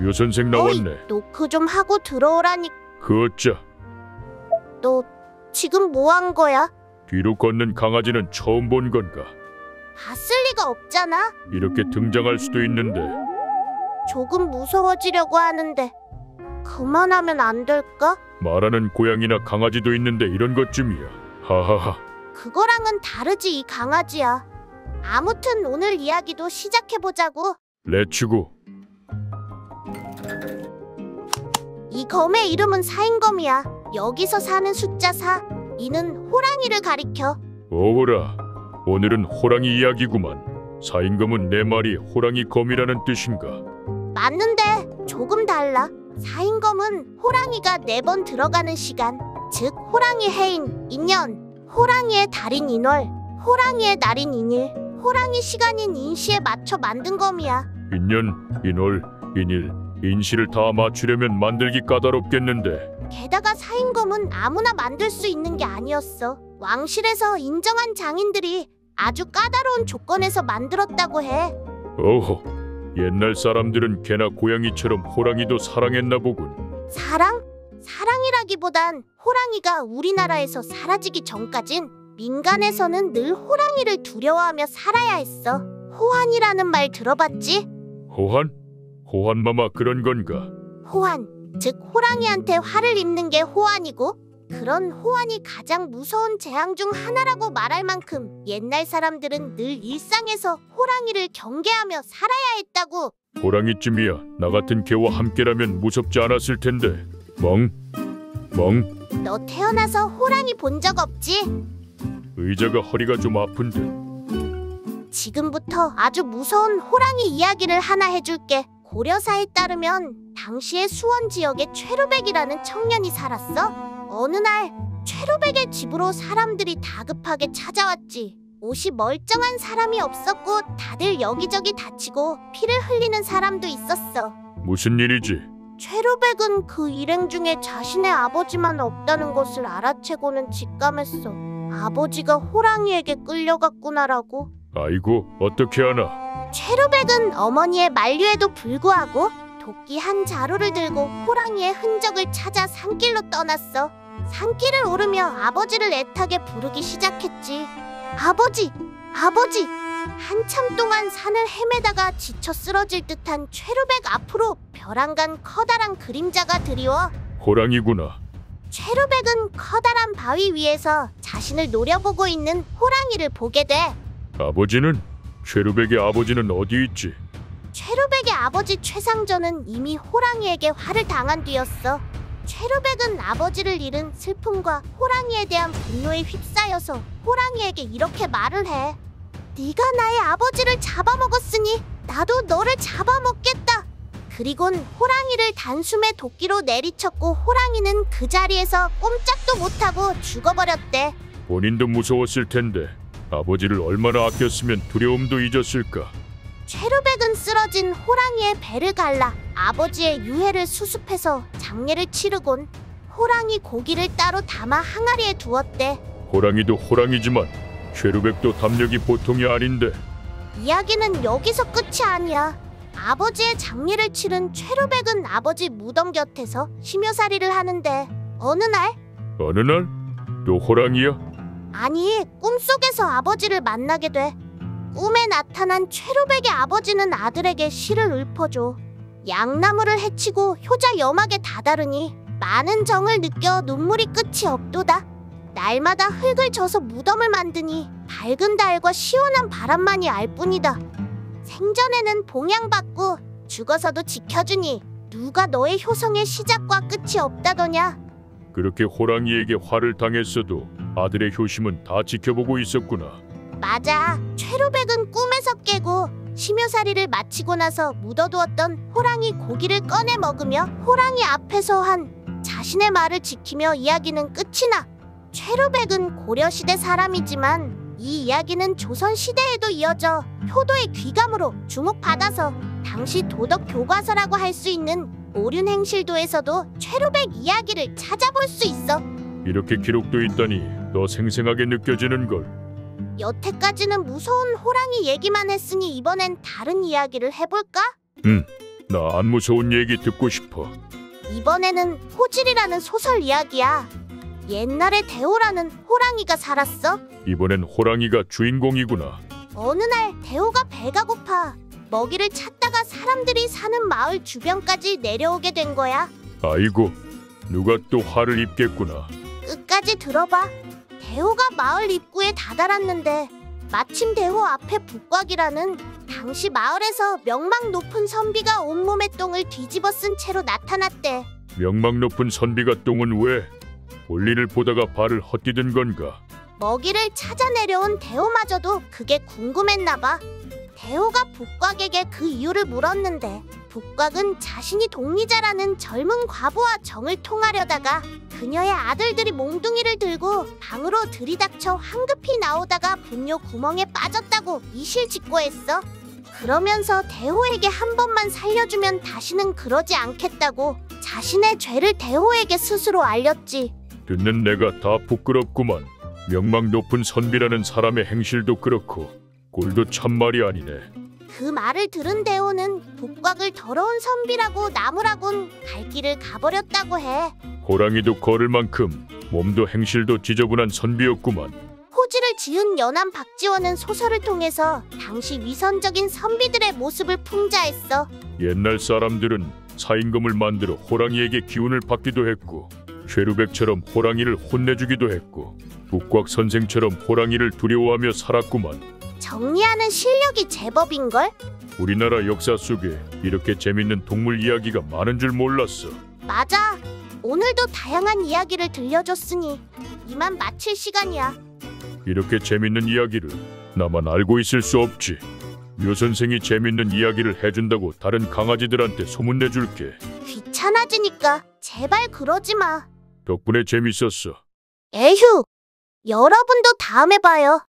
묘 선생 나왔네. 노크 좀 하고 들어오라니. 그 어짜 너 지금 뭐 한 거야? 뒤로 걷는 강아지는 처음 본 건가? 봤을 리가 없잖아. 이렇게 등장할 수도 있는데. 조금 무서워지려고 하는데 그만하면 안 될까? 말하는 고양이나 강아지도 있는데 이런 것쯤이야. 하하하. 그거랑은 다르지. 이 강아지야. 아무튼 오늘 이야기도 시작해보자고. 레츠고. 이 검의 이름은 사인검이야. 여기서 사는 숫자 4. 이는 호랑이를 가리켜. 오호라. 오늘은 호랑이 이야기구만. 사인검은 네 마리의 호랑이 검이라는 뜻인가? 맞는데 조금 달라. 사인검은 호랑이가 4번 들어가는 시간, 즉 호랑이 해인 인년, 호랑이의 달인 인월, 호랑이의 날인 인일, 호랑이 시간인 인시에 맞춰 만든 검이야. 인년, 인월, 인일, 인시를 다 맞추려면 만들기 까다롭겠는데. 게다가 사인검은 아무나 만들 수 있는 게 아니었어. 왕실에서 인정한 장인들이 아주 까다로운 조건에서 만들었다고 해. 어허. 옛날 사람들은 개나 고양이처럼 호랑이도 사랑했나 보군. 사랑? 사랑이라기보단 호랑이가 우리나라에서 사라지기 전까진 민간에서는 늘 호랑이를 두려워하며 살아야 했어. 호환이라는 말 들어봤지? 호환? 호환마마 그런 건가? 호환, 즉 호랑이한테 화를 입는 게 호환이고, 그런 호환이 가장 무서운 재앙 중 하나라고 말할 만큼 옛날 사람들은 늘 일상에서 호랑이를 경계하며 살아야 했다고. 호랑이쯤이야. 나 같은 개와 함께라면 무섭지 않았을 텐데. 멍. 너 태어나서 호랑이 본 적 없지? 의자가 허리가 좀 아픈 듯. 지금부터 아주 무서운 호랑이 이야기를 하나 해줄게. 고려사에 따르면 당시의 수원 지역에 최루백이라는 청년이 살았어. 어느 날 최루백의 집으로 사람들이 다급하게 찾아왔지. 옷이 멀쩡한 사람이 없었고 다들 여기저기 다치고 피를 흘리는 사람도 있었어. 무슨 일이지? 최루백은 그 일행 중에 자신의 아버지만 없다는 것을 알아채고는 직감했어. 아버지가 호랑이에게 끌려갔구나라고. 아이고, 어떻게 하나? 최루백은 어머니의 만류에도 불구하고 도끼 한 자루를 들고 호랑이의 흔적을 찾아 산길로 떠났어. 산길을 오르며 아버지를 애타게 부르기 시작했지. 아버지! 아버지! 한참 동안 산을 헤매다가 지쳐 쓰러질 듯한 최루백 앞으로 벼랑간 커다란 그림자가 드리워. 호랑이구나. 최루백은 커다란 바위 위에서 자신을 노려보고 있는 호랑이를 보게 돼. 아버지는? 최루백의 아버지는 어디 있지? 최루백의 아버지 최상전은 이미 호랑이에게 화를 당한 뒤였어. 최루백은 아버지를 잃은 슬픔과 호랑이에 대한 분노에 휩싸여서 호랑이에게 이렇게 말을 해. 네가 나의 아버지를 잡아먹었으니 나도 너를 잡아먹겠다. 그리곤 호랑이를 단숨에 도끼로 내리쳤고 호랑이는 그 자리에서 꼼짝도 못하고 죽어버렸대. 본인도 무서웠을 텐데 아버지를 얼마나 아꼈으면 두려움도 잊었을까? 최루백은 쓰러진 호랑이의 배를 갈라 아버지의 유해를 수습해서 장례를 치르곤 호랑이 고기를 따로 담아 항아리에 두었대. 호랑이도 호랑이지만 최루백도 담력이 보통이 아닌데. 이야기는 여기서 끝이 아니야. 아버지의 장례를 치른 최루백은 아버지 무덤 곁에서 심효살이를 하는데 어느 날? 또 호랑이야? 아니, 꿈속에서 아버지를 만나게 돼. 꿈에 나타난 최루백의 아버지는 아들에게 시를 읊어줘. 양나무를 해치고 효자 염하게 다다르니 많은 정을 느껴 눈물이 끝이 없도다. 날마다 흙을 져서 무덤을 만드니 밝은 달과 시원한 바람만이 알 뿐이다. 생전에는 봉양받고 죽어서도 지켜주니 누가 너의 효성의 시작과 끝이 없다더냐. 그렇게 호랑이에게 화를 당했어도 아들의 효심은 다 지켜보고 있었구나. 맞아. 최루백은 꿈에서 깨고 심효살이를 마치고 나서 묻어두었던 호랑이 고기를 꺼내 먹으며 호랑이 앞에서 한 자신의 말을 지키며 이야기는 끝이 나. 최루백은 고려시대 사람이지만 이 이야기는 조선시대에도 이어져 효도의 귀감으로 주목받아서 당시 도덕 교과서라고 할 수 있는 오륜행실도에서도 최루백 이야기를 찾아볼 수 있어. 이렇게 기록도 있다니 더 생생하게 느껴지는걸. 여태까지는 무서운 호랑이 얘기만 했으니 이번엔 다른 이야기를 해볼까? 나 안 무서운 얘기 듣고 싶어. 이번에는 호질이라는 소설 이야기야. 옛날에 대호라는 호랑이가 살았어. 이번엔 호랑이가 주인공이구나. 어느 날 대호가 배가 고파 먹이를 찾다가 사람들이 사는 마을 주변까지 내려오게 된 거야. 아이고, 누가 또 화를 입겠구나. 끝까지 들어봐. 대호가 마을 입구에 다다랐는데 마침 대호 앞에 북곽이라는 당시 마을에서 명망 높은 선비가 온몸에 똥을 뒤집어 쓴 채로 나타났대. 명망 높은 선비가 똥은 왜? 볼일을 보다가 발을 헛디딘 건가? 먹이를 찾아 내려온 대호마저도 그게 궁금했나 봐. 대호가 북곽에게 그 이유를 물었는데 북곽은 자신이 동리자라는 젊은 과부와 정을 통하려다가 그녀의 아들들이 몽둥이를 들고 방으로 들이닥쳐 황급히 나오다가 분뇨 구멍에 빠졌다고 이실직고했어. 그러면서 대호에게 한 번만 살려주면 다시는 그러지 않겠다고 자신의 죄를 대호에게 스스로 알렸지. 듣는 내가 다 부끄럽구만. 명망 높은 선비라는 사람의 행실도 그렇고 꼴도 참말이 아니네. 그 말을 들은 대호는 북곽을 더러운 선비라고 나무라곤 갈 길을 가버렸다고 해. 호랑이도 걸을 만큼 몸도 행실도 지저분한 선비였구만. 호지를 지은 연암 박지원은 소설을 통해서 당시 위선적인 선비들의 모습을 풍자했어. 옛날 사람들은 사임금을 만들어 호랑이에게 기운을 받기도 했고 최루백처럼 호랑이를 혼내주기도 했고 북곽 선생처럼 호랑이를 두려워하며 살았구만. 정리하는 실력이 제법인걸? 우리나라 역사 속에 이렇게 재밌는 동물 이야기가 많은 줄 몰랐어. 맞아. 오늘도 다양한 이야기를 들려줬으니 이만 마칠 시간이야. 이렇게 재밌는 이야기를 나만 알고 있을 수 없지. 묘 선생이 재밌는 이야기를 해준다고 다른 강아지들한테 소문내줄게. 귀찮아지니까 제발 그러지 마. 덕분에 재밌었어. 에휴. 여러분도 다음에 봐요.